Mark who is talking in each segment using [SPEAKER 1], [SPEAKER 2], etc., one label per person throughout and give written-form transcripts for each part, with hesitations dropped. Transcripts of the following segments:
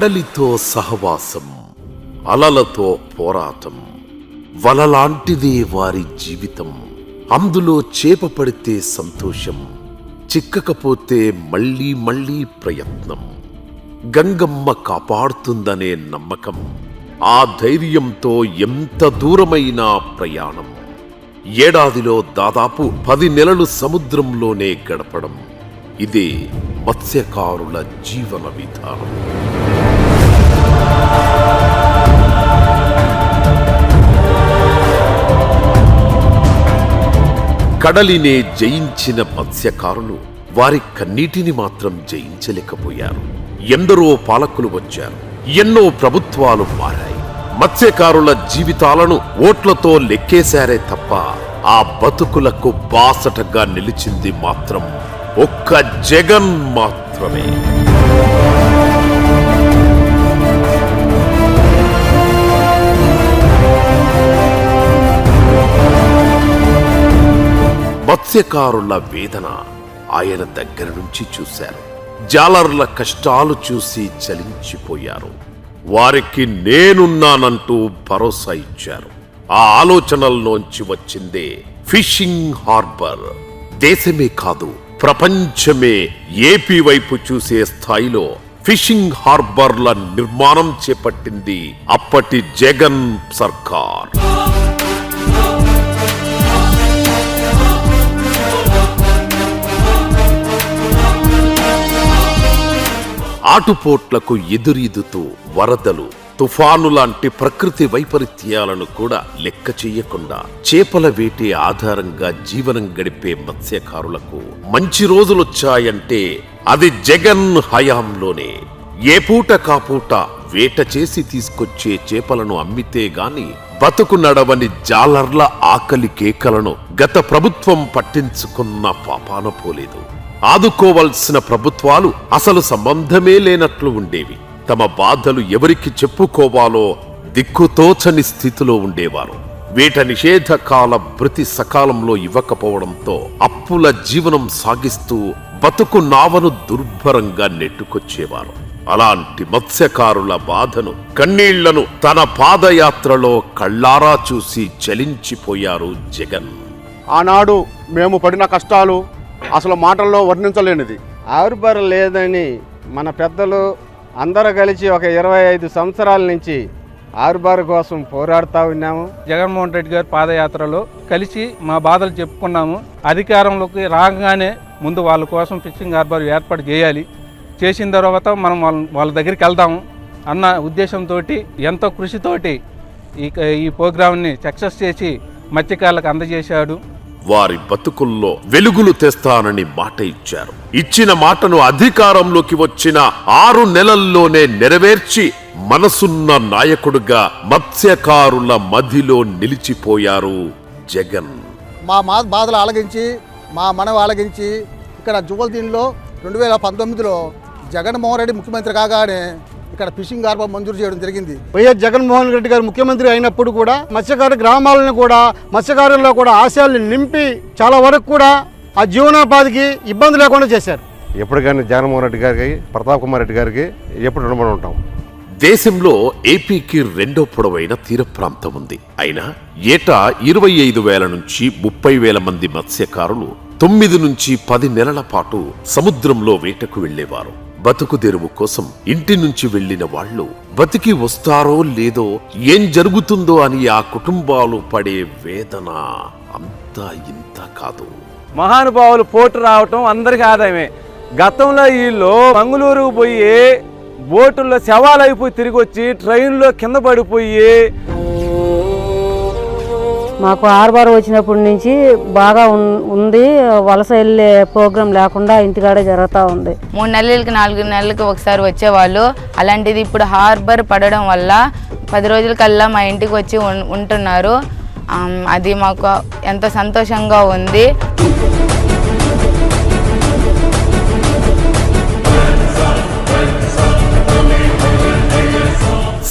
[SPEAKER 1] కడలితో సహవాసం, అలలతో పోరాటం, వలలాంటిదే వారి జీవితం. అందులో చేప పడితే సంతోషం, చిక్కకపోతే మళ్ళీ మళ్ళీ ప్రయత్నం. గంగమ్మ కాపాడుతుందనే నమ్మకం, ఆ ధైర్యంతో ఎంత దూరమైనా ప్రయాణం. ఏడాదిలో దాదాపు 10 నెలలు సముద్రంలోనే గడపడం, ఇదే మత్స్యకారుల జీవన విధానం. కడలినే జయించిన మత్స్యకారులు వారి కన్నీటిని మాత్రం జయించలేకపోయారు. ఎందరో పాలకులు వచ్చారు, ఎన్నో ప్రభుత్వాలు మారాయి. మత్స్యకారుల జీవితాలను ఓట్లతో లెక్కేశారే తప్ప ఆ బతుకులకు బాసటగా నిలిచింది మాత్రం ఒక్క జగన్ మాత్రమే. మత్స్యకారుల వేదన ఆయన దగ్గర నుంచి చూశారు. జాలర్ల కష్టాలు చూసి చలించిపోయారు. వారికి నేనున్నానంటూ భరోసా ఇచ్చారు. ఆ ఆలోచనల్లోంచి వచ్చిందే ఫిషింగ్ హార్బర్. దేశమే కాదు, ప్రపంచమే ఏపీ వైపు చూసే స్థాయిలో ఫిషింగ్ హార్బర్ల నిర్మాణం చేపట్టింది అప్పటి జగన్ సర్కార్. ఆటుపోట్లకు ఎదురీదుతూ వరదలు, తుఫాను లాంటి ప్రకృతి వైపరీత్యాలను కూడా లెక్క చెయ్యకుండా చేపల వేటే ఆధారంగా జీవనం గడిపే మత్స్యకారులకు మంచి రోజులొచ్చాయంటే అది జగన్ హయాంలోనే. ఏ పూట కాపూట వేట చేసి తీసుకొచ్చే చేపలను అమ్మితే గాని బతుకు నడవని జాలర్ల ఆకలి కేకలను గత ప్రభుత్వం పట్టించుకున్న పాపాన పోలేదు. ఆదుకోవలసిన ప్రభుత్వాలు అసలు సంబంధమే లేనట్లు ఉండేవి. తమ బాధలు ఎవరికి చెప్పుకోవాలో దిక్కుతోచని స్థితిలో ఉండేవారు. వేట నిషేధ కాల భృతి సకాలంలో ఇవ్వకపోవడంతో అప్పుల జీవనం సాగిస్తూ బతుకు నావను దుర్భరంగా నెట్టుకొచ్చేవారు. అలాంటి మత్స్యకారుల బాధను, కన్నీళ్లను తన పాదయాత్రలో కళ్ళారా చూసి చలించిపోయారు జగన్.
[SPEAKER 2] ఆనాడు మేము పడిన కష్టాలు అసలు మాటల్లో వర్ణించలేనిది.
[SPEAKER 3] హార్బర్ లేదని మన పెద్దలు అందరూ కలిసి ఒక 25 సంవత్సరాల నుంచి హార్బర్ కోసం పోరాడుతూ ఉన్నాము.
[SPEAKER 4] జగన్మోహన్ రెడ్డి గారి పాదయాత్రలో కలిసి మా బాధలు చెప్పుకున్నాము. అధికారంలోకి రాగానే ముందు వాళ్ళ కోసం ఫిషింగ్ హార్బర్ ఏర్పాటు చేయాలి, చేసిన తర్వాత మనం వాళ్ళ దగ్గరికి వెళ్దాము అన్న ఉద్దేశంతో ఎంతో కృషితోటి ఈ ప్రోగ్రాంని సక్సెస్ చేసి మత్స్యకారులకు అందజేశాడు.
[SPEAKER 1] వారి బతుకుల్లో వెలుగులు తెస్తానని మాట ఇచ్చారు. ఇచ్చిన మాటను అధికారంలోకి వచ్చిన 6 నెలల్లోనే నెరవేర్చి మనసున్న నాయకుడుగా మత్స్యకారుల మదిలో నిలిచిపోయారు జగన్.
[SPEAKER 5] మా బాధలు ఆలగించి, మా మనవి ఆలగించి ఇక్కడ జువల్దీన్లో 2019లో జగన్మోహన్ రెడ్డి ముఖ్యమంత్రి కాగానే ఇక్కడ ఫిషింగ్ హార్బర్ మంజూరు చేయడం జరిగింది.
[SPEAKER 2] వైఎస్ జగన్మోహన్ రెడ్డి గారు ముఖ్యమంత్రి అయినప్పుడు కూడా మత్స్యకారు గ్రామాలను కూడా, మత్స్యకారుల్లో కూడా ఆశయాలను నింపి చాలా వరకు కూడా ఆ జీవనోపాధికి ఇబ్బంది లేకుండా చేశారు.
[SPEAKER 6] ఎప్పటికైనా జగన్మోహన్ రెడ్డి గారికి, ప్రతాప్ కుమార్ రెడ్డి గారికి ఎప్పుడు రుణపడి ఉంటాం.
[SPEAKER 1] దేశంలో ఏపీకి 2వ పొడవైన తీర ప్రాంతం ఉంది. అయినా ఏటా 25,000 నుంచి 30,000 మంది మత్స్యకారులు 9 నుంచి 10 నెలల పాటు సముద్రంలో వేటకు వెళ్లేవారు. బతుకు తెరువు కోసం ఇంటి నుంచి వెళ్లిన వాళ్ళు బతికి వస్తారో లేదో, ఏం జరుగుతుందో అని ఆ కుటుంబాలు పడే వేదన అంతా ఇంత కాదు.
[SPEAKER 3] మహానుభావులు పోటు రావటం అందరికీ ఆదాయమే. గతంలో వీళ్ళు మంగళూరు పోయి బోటుల్లో శవాలు అయిపోయి తిరిగి వచ్చి ట్రైన్లో కింద పడిపోయి.
[SPEAKER 7] మాకు హార్బర్ వచ్చినప్పటి నుంచి బాగా ఉంది. వలస వెళ్ళే ప్రోగ్రాం లేకుండా ఇంటికాడే జరుగుతూ ఉంది.
[SPEAKER 8] 3 నెలలకి 4 నెలలకి ఒకసారి వచ్చేవాళ్ళు. అలాంటిది ఇప్పుడు హార్బర్ పడడం వల్ల 10 రోజుల కల్లా మా ఇంటికి వచ్చి ఉంటున్నారు. అది మాకు ఎంతో సంతోషంగా ఉంది.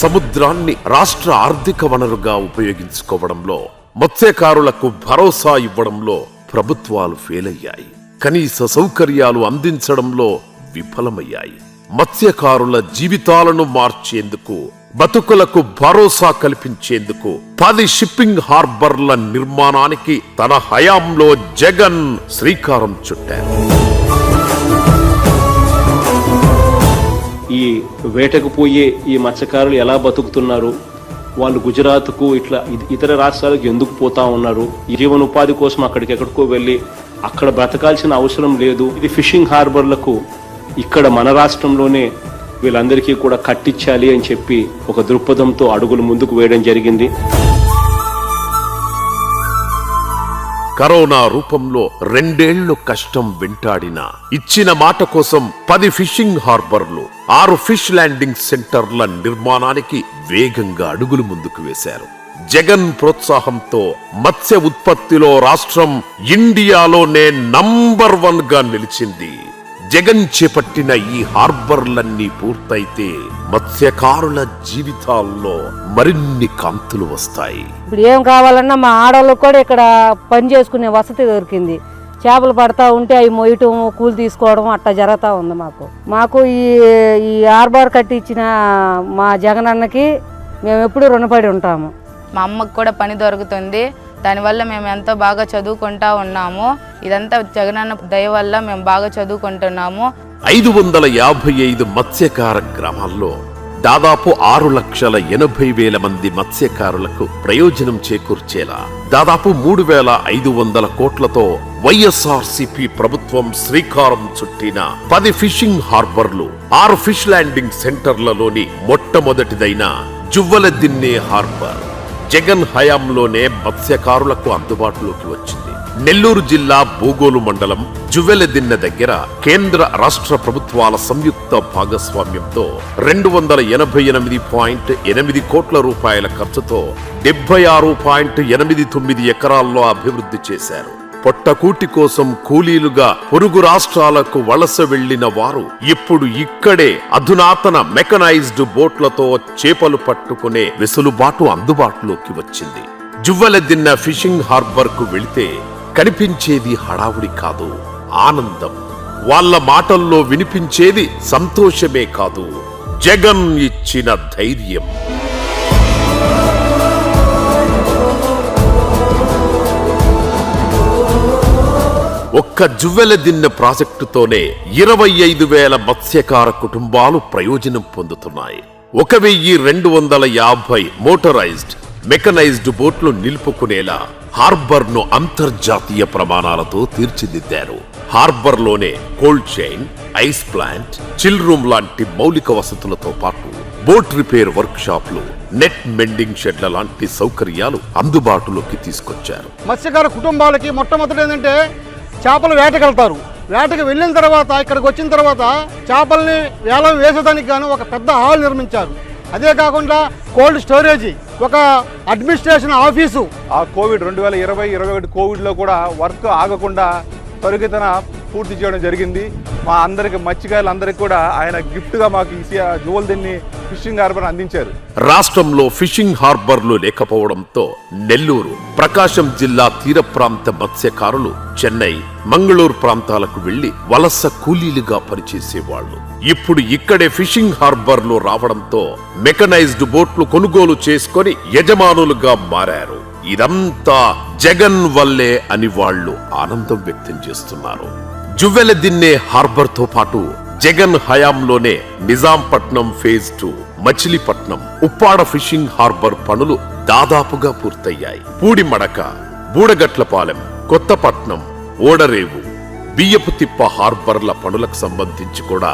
[SPEAKER 1] సముద్రాన్ని రాష్ట్ర ఆర్థిక వనరుగా ఉపయోగించుకోవడంలో, మత్స్యకారులకు భరోసా ఇవ్వడంలో ప్రభుత్వాలు ఫెయిల్ అయ్యాయి. కనీస సౌకర్యాలు అందించడంలో విఫలమయ్యాయి. మత్స్యకారుల జీవితాలను మార్చేందుకు, బతుకులకు భరోసా కల్పించేందుకు 10 షిప్పింగ్ హార్బర్ల నిర్మాణానికి తన హయాంలో జగన్ శ్రీకారం చుట్టారు.
[SPEAKER 9] ఈ వేటకు పోయే ఈ మత్స్యకారులు ఎలా బతుకుతున్నారు, వాళ్ళు గుజరాత్కు ఇట్లా ఇతర రాష్ట్రాలకు ఎందుకు పోతా ఉన్నారు, జీవనోపాధి కోసం అక్కడికి ఎక్కడికో వెళ్ళి అక్కడ బ్రతకాల్సిన అవసరం లేదు. ఇది ఫిషింగ్ హార్బర్లకు ఇక్కడ మన రాష్ట్రంలోనే వీళ్ళందరికీ కూడా కట్టించాలి అని చెప్పి ఒక దృక్పథంతో అడుగులు ముందుకు వేయడం జరిగింది.
[SPEAKER 1] కరోనా రూపంలో 2 ఏళ్లు కష్టం వెంటాడిన ఇచ్చిన మాట కోసం 10 ఫిషింగ్ హార్బర్లు, 6 ఫిష్ ల్యాండింగ్ సెంటర్ల నిర్మాణానికి వేగంగా అడుగులు ముందుకు వేశారు. జగన్ ప్రోత్సాహంతో మత్స్య ఉత్పత్తిలో రాష్ట్రం ఇండియాలోనే నంబర్ 1 గా నిలిచింది. జగన్ చేపట్టిన ఈ హార్బర్లన్నీ పూర్తయితే మత్స్యకారుల జీవితాల్లో మరిన్ని కాంతులు వస్తాయి.
[SPEAKER 7] ఇప్పుడు ఏం కావాలన్నా మా ఆడవాళ్ళకు కూడా ఇక్కడ పని చేసుకునే వసతి దొరికింది. చేపలు పడతా ఉంటే అవి మొయ్యటం, కూలి తీసుకోవడం అట్లా జరుగుతూ ఉంది. మాకు ఈ హార్బర్ కట్టించిన మా జగనన్నకి మేము ఎప్పుడు రుణపడి ఉంటాము.
[SPEAKER 8] మా అమ్మకు కూడా పని దొరుకుతుంది. దానివల్ల మేము ఎంతో బాగా చదువుకుంటా ఉన్నాము. ఇదంతా జగనన్న దయ వల్ల మేము బాగా చదువుకుంటున్నాము.
[SPEAKER 1] 555 మత్స్యకార గ్రామాల్లో దాదాపు 6,80,000 మంది మత్స్యకారులకు ప్రయోజనం చేకూర్చేలా దాదాపు 3,500 కోట్లతో వైఎస్ఆర్సీపీ ప్రభుత్వం శ్రీకారం చుట్టిన 10 ఫిషింగ్ హార్బర్లు, 6 ఫిష్ ల్యాండింగ్ సెంటర్లలోని మొట్టమొదటిదైన జువ్వలదిన్నె హార్బర్ జగన్ హయాంలోనే మత్స్యకారులకు అందుబాటులోకి వచ్చింది. నెల్లూరు జిల్లా బోగోలు మండలం జువ్వెలదిన్నె దగ్గర కేంద్ర రాష్ట్ర ప్రభుత్వాల సంయుక్త భాగస్వామ్యంతో 288.8 కోట్ల రూపాయల ఖర్చుతో 76.89 ఎకరాల్లో అభివృద్ధి చేశారు. పొట్టకూటి కోసం కూలీలుగా పొరుగు రాష్ట్రాలకు వలస వెళ్లిన వారు ఇప్పుడు ఇక్కడే అధునాతన మెకనైజ్డ్ బోట్లతో చేపలు పట్టుకునే వెసులుబాటు అందుబాటులోకి వచ్చింది. జువ్వలదిన్నె ఫిషింగ్ హార్బర్ కు వెళితే కనిపించేది హడావుడి కాదు, ఆనందం. వాళ్ళ మాటల్లో వినిపించేది సంతోషమే కాదు, జగన్ ఇచ్చిన ధైర్యం. ఒక్క జువ్వెలదిన్నె ప్రాజెక్టుతోనే 25,000 మత్స్యకార కుటుంబాలు ప్రయోజనం పొందుతున్నాయి. 1,250 మోటరైజ్డ్, మెకనైజ్డ్ బోట్లు నిలుపుకునేలా హార్బర్ ను అంతర్జాతీయ ప్రమాణాలతో తీర్చిదిద్దారు. హార్బర్ లోనే cold chain, ice plant, chill room లాంటి మౌలిక వసతులతో పాటు బోట్ రిపేర్ వర్క్ షాప్లు, నెట్ మెండింగ్ షెడ్ల లాంటి సౌకర్యాలు అందుబాటులోకి తీసుకొచ్చారు.
[SPEAKER 2] మత్స్యకార కుటుంబాలకి మొట్టమొదటి ఏంటంటే చేపలు వేటకెళ్తారు. వేటకి వెళ్ళిన తర్వాత ఇక్కడికి వచ్చిన తర్వాత చేపల్ని వేలం వేసేదానికి గాను ఒక పెద్ద హాల్ నిర్మించారు. అదే కాకుండా కోల్డ్ స్టోరేజీ, ఒక అడ్మినిస్ట్రేషన్ ఆఫీసు.
[SPEAKER 10] ఆ కోవిడ్ 2020-21 కోవిడ్లో కూడా వర్క్ ఆగకుండా త్వరితగతిన పూర్తి చేయడం జరిగింది. మా అందరికి మత్స్యకారులందరికీ కూడా ఆయన గిఫ్ట్గా మాకు జువ్వలదిన్నె ఫిషింగ్ హార్బర్ అందించారు.
[SPEAKER 1] రాష్ట్రంలో ఫిషింగ్ హార్బర్లు లేకపోవడంతో నెల్లూరు, ప్రకాశం జిల్లా తీర ప్రాంత మత్స్యకారులు చెన్నై, మంగళూరు ప్రాంతాలకు వెళ్లి వలస కూలీలుగా పనిచేసేవాళ్లు. ఇప్పుడు ఇక్కడే ఫిషింగ్ హార్బర్లు రావడంతో మెకనైజ్డ్ బోట్లు కొనుగోలు చేసుకొని యజమానులుగా మారారు. ఇదంతా జగన్ వల్లే అని వాళ్లు ఆనందం వ్యక్తం చేస్తున్నారు. జువ్వెలదిన్నె హార్బర్ తో పాటు జగన్ హయాంలోనే Nizampatnam phase 2, Machilipatnam, Uppada fishing harbour పనులు దాదాపుగా పూర్తయ్యాయి. పూడిమడక, బూడగట్లపాలెం, కొత్తపట్నం, ఓడరేవు, బియ్యపుతిప్ప హార్బర్ల పనులకు సంబంధించి కూడా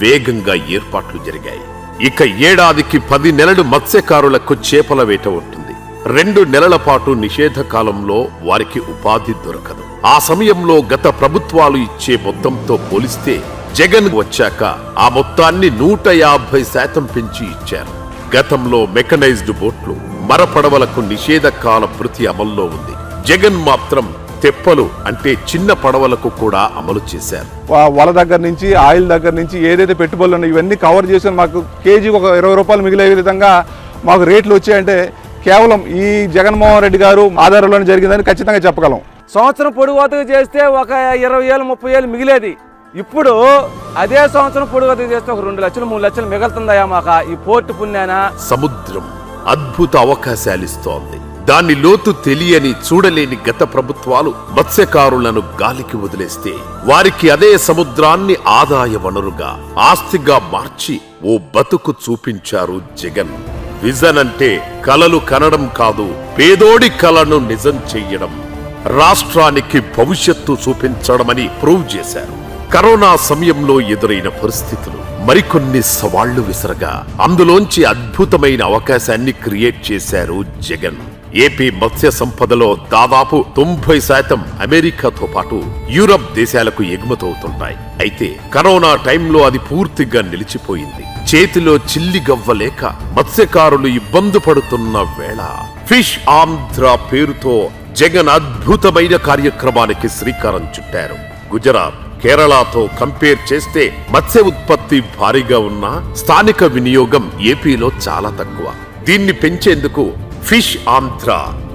[SPEAKER 1] వేగంగా ఏర్పాట్లు జరిగాయి. ఇక ఏడాదికి 10 నెలలు మత్స్యకారులకు చేపల వేట ఉంటుంది. 2 నెలల పాటు నిషేధ కాలంలో వారికి ఉపాధి దొరకదు. ఆ సమయంలో గత ప్రభుత్వాలు ఇచ్చే మొత్తంతో పోలిస్తే జగన్ వచ్చాక ఆ మొత్తాన్ని 150% పెంచి ఇచ్చారు. గతంలో మెకనైజ్డ్ బోట్లు, మరపడవలకు నిషేధ కాల భృతి అమల్లో ఉంది. జగన్ మాత్రం తెప్పలు అంటే చిన్న పడవలకు కూడా అమలు చేశారు.
[SPEAKER 10] వల దగ్గర నుంచి, ఆయిల్ దగ్గర నుంచి ఏదైతే పెట్టుబడులు ఉన్నాయో ఇవన్నీ కవర్ చేసి మాకు కేజీకి ఒక 20 రూపాయలు మిగిలే విధంగా మాకు రేట్లు వచ్చాయంటే కేవలం ఈ జగన్మోహన్ రెడ్డి గారు ఆధారంలోనే జరిగిందని ఖచ్చితంగా చెప్పగలం.
[SPEAKER 3] సంవత్సరం పొడుగుతూ చేస్తే ఒక 20,000 30,000 మిగిలేది. ఇప్పుడు అదే సంవత్సరం పొడుగు చేస్తే ఒక 2 లక్షలు 3 లక్షలు మిగులుతుందయా మాక ఈ పోర్టు పుణ్యానా.
[SPEAKER 1] సముద్రం అద్భుత అవకాశాలిస్తోంది. దాని లోతు తెలియని చూడలేని గత ప్రభుత్వాలు మత్స్యకారులను గాలికి వదిలేస్తే వారికి అదే సముద్రాన్ని ఆదాయ వనరుగా ఆస్తిగా మార్చి ఓ బతుకు చూపించారు జగన్. విజన్ అంటే కలలు కనడం కాదు, పేదోడి కలను నిజం చెయ్యడం, రాష్ట్రానికి భవిష్యత్తు చూపించడమని ప్రూవ్ చేశారు. కరోనా సమయంలో ఎదురైన పరిస్థితులు మరికొన్ని సవాళ్లు విసరగా అందులోంచి అద్భుతమైన అవకాశాన్ని క్రియేట్ చేశారు జగన్. ఏపీ మత్స్య సంపదలో దాదాపు 90% అమెరికాతో పాటు యూరప్ దేశాలకు ఎగుమతవుతుంటాయి. అయితే కరోనా టైంలో అది పూర్తిగా నిలిచిపోయింది. చేతిలో చిల్లి గవ్వలేక మత్స్యకారులు ఇబ్బంది పడుతున్న వేళ ఫిష్ ఆంధ్ర పేరుతో జగన్ అద్భుతమైన కార్యక్రమానికి శ్రీకారం చుట్టారు. గుజరాత్, కేరళతో కంపేర్ చేస్తే మత్స్య ఉత్పత్తి భారీగా ఉన్న స్థానిక వినియోగం ఏపీలో చాలా తక్కువ. దీన్ని పెంచేందుకు ఫిష్ ఆంధ్ర,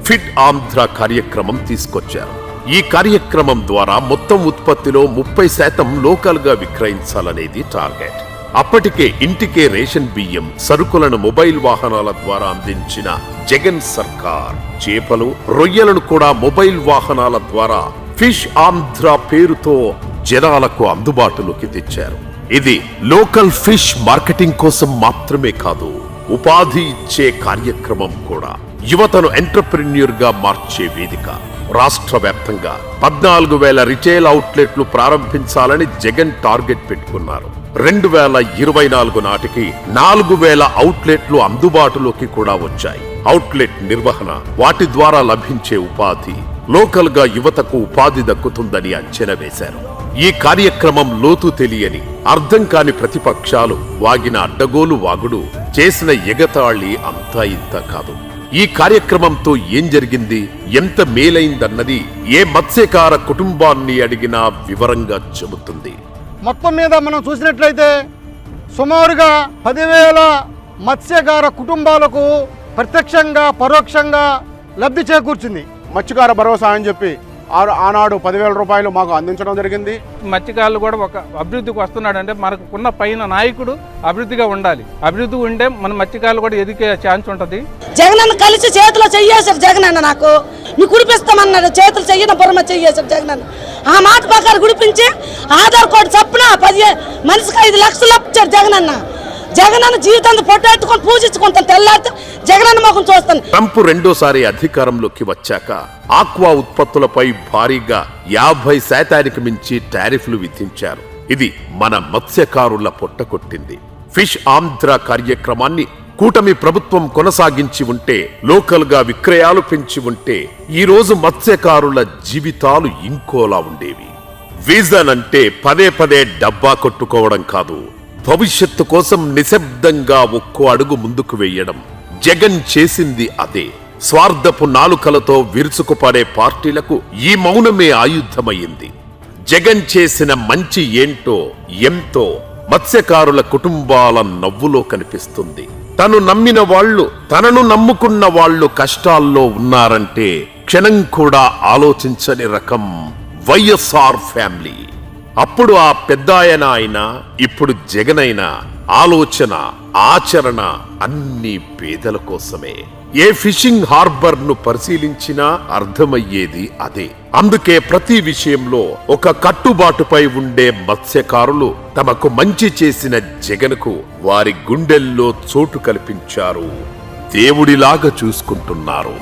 [SPEAKER 1] ఫిట్ ఆంధ్ర కార్యక్రమం తీసుకొచ్చారు. ఈ కార్యక్రమం ద్వారా మొత్తం ఉత్పత్తిలో 30% లోకల్ గా విక్రయించాలనేది టార్గెట్. అప్పటికే ఇంటికే రేషన్ బియ్యం, సరుకులను మొబైల్ వాహనాల ద్వారా అందించిన జగన్ సర్కార్ చేపలు, రొయ్యలను కూడా మొబైల్ వాహనాల ద్వారా ఫిష్ ఆంధ్ర పేరుతో జనాలకు అందుబాటులోకి తెచ్చారు. ఇది లోకల్ ఫిష్ మార్కెటింగ్ కోసం మాత్రమే కాదు, ఉపాధి ఇచ్చే కార్యక్రమం కూడా. యువతను ఎంటర్ప్రెన్యూర్ గా మార్చే వేదిక. రాష్ట్ర వ్యాప్తంగా 14,000 రిటైల్ అవుట్లెట్లు ప్రారంభించాలని జగన్ టార్గెట్ పెట్టుకున్నారు. 2024 నాటికి 4,000 అవుట్లెట్లు అందుబాటులోకి కూడా వచ్చాయి. అవుట్లెట్ నిర్వహణ, వాటి ద్వారా లభించే ఉపాధి, లోకల్ గా యువతకు ఉపాధి దక్కుతుందని అంచనా వేశారు. ఈ కార్యక్రమం లోతు తెలియని, అర్థం కాని ప్రతిపక్షాలు వాగిన అడ్డగోలు వాగుడు, చేసిన ఎగతాళి అంతా ఇంత కాదు. ఈ కార్యక్రమంతో ఏం జరిగింది, ఎంత మేలైందన్నది ఏ మత్స్యకార కుటుంబాన్ని అడిగినా వివరంగా చెబుతుంది.
[SPEAKER 2] మొత్తం మీద మనం చూసినట్లయితే సుమారుగా 10,000 మత్స్యకార కుటుంబాలకు ప్రత్యక్షంగా పరోక్షంగా లబ్ధి చేకూర్చింది.
[SPEAKER 10] మత్స్యకార భరోసా అని చెప్పి ఆనాడు 10,000 రూపాయలు మాకు అందించడం జరిగింది.
[SPEAKER 4] మత్స్యకారులు కూడా ఒక అభివృద్ధికి వస్తున్నాడంటే మనకు ఉన్న పైన నాయకుడు అభివృద్ధిగా ఉండాలి. అభివృద్ధి ఉంటే మన మత్స్యకారులు కూడా ఎదిగే ఛాన్స్ ఉంటుంది.
[SPEAKER 11] జగనన్న కలిసి చేతిలో చెయ్యేశారు. జగనన్న నాకు నీ కుడిపిస్తామన్నాడు, చేతులు చెయ్యన పొరమ చెయ్యేశారు జగనన్న. ఆ మాట ప్రకారం గుడిపించి ఆధార్ కార్డు చప్పున 10 మనిషికి 5 లక్షలు ఇచ్చారు జగనన్న. జగనన్న జీవితాన్ని పొట్టెట్టుకొని పూజించుకుంటాను. తెల్లారితే జగనన్న ముఖం చూస్తాను.
[SPEAKER 1] ట్రంప్ రెండోసారి అధికారంలోకి వచ్చాక ఆక్వా ఉత్పత్తులపై భారీగా 50% మించి టారిఫ్లు విధించారు. ఇది మన మత్స్యకారుల పొట్టకొట్టింది. ఫిష్ ఆంధ్ర కార్యక్రమాన్ని కూటమి ప్రభుత్వం కొనసాగించి ఉంటే, లోకల్ గా విక్రయాలు పెంచి ఉంటే ఈ రోజు మత్స్యకారుల జీవితాలు ఇంకోలా ఉండేవి. విజన్ అంటే పదే పదే డబ్బా కొట్టుకోవడం కాదు, భవిష్యత్తు కోసం నిశ్శబ్దంగా ఒక్కో అడుగు ముందుకు వేయడం. జగన్ చేసింది అదే. స్వార్థపు నాలుకలతో విరుచుకుపడే పార్టీలకు ఈ మౌనమే ఆయుధమయ్యింది. జగన్ చేసిన మంచి ఏంటో ఎంతో మత్స్యకారుల కుటుంబాల నవ్వులో కనిపిస్తుంది. తను నమ్మిన వాళ్ళు, తనను నమ్ముకున్న వాళ్ళు కష్టాల్లో ఉన్నారంటే క్షణం కూడా ఆలోచించని రకం వైఎస్ఆర్ ఫ్యామిలీ. అప్పుడు ఆ పెద్దాయన అయినా, ఇప్పుడు జగనైనా ఆలోచన, ఆచరణ అన్ని పేదల కోసమే. ఏ ఫిషింగ్ హార్బర్ ను పరిశీలించినా అర్థమయ్యేది అదే. అందుకే ప్రతి విషయంలో ఒక కట్టుబాటుపై ఉండే మత్స్యకారులు తమకు మంచి చేసిన జగన్కు వారి గుండెల్లో చోటు కల్పించారు, దేవుడిలాగా చూసుకుంటున్నారు.